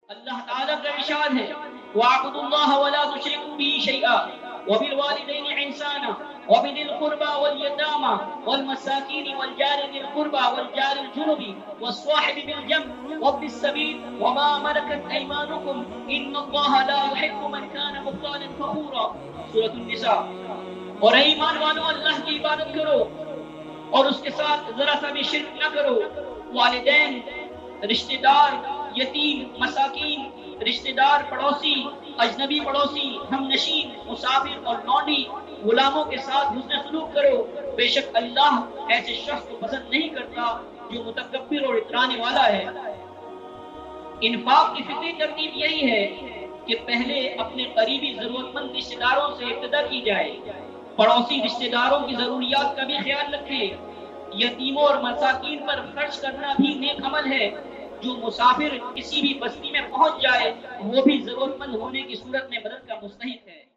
اللہ تعالیٰ کا ارشاد ہے وَاعْبُدُوا اللَّهَ وَلَا تُشْرِكُوا بِهِ شَيْئًا وَبِالْوَالِدَيْنِ إِحْسَانًا وَبِذِي الْقُرْبَى وَالْيَتَامَى وَالْمَسَاكِينِ وَالْجَارِ ذِي الْقُرْبَى وَالْجَارِ الْجُنُبِ وَالصَّاحِبِ بِالْجَنبِ وَابْنِ السَّبِيلِ وَمَا مَلَكَتْ أَيْمَانُكُمْ إِنَّ اللَّهَ لَا يُحِبُّ مَنْ كَانَ مُخْتَالًا فَخُورًا سورۃ النساء۔ اور اے ایمان والو، اللہ کی عبادت کرو اور اس کے ساتھ ذرا سا بھی شرک نہ کرو۔ والدین، رشتہ دار، یتیم، مساکین، رشتہ دار، پڑوسی، اجنبی پڑوسی، ہم نشین، مسافر اور لونڈی، غلاموں کے ساتھ حسن سلوک کرو۔ بے شک اللہ ایسے شخص کو پسند نہیں کرتا جو متکبر اور اترانے والا ہے۔ انفاق کی فطری ترتیب یہی ہے کہ پہلے اپنے قریبی ضرورت مند رشتہ داروں سے ابتدا کی جائے، پڑوسی رشتہ داروں کی ضروریات کا بھی خیال رکھیں۔ یتیموں اور مساکین پر خرچ کرنا بھی نیک عمل ہے۔ جو مسافر کسی بھی بستی میں پہنچ جائے وہ بھی ضرورت مند ہونے کی صورت میں مدد کا مستحق ہے۔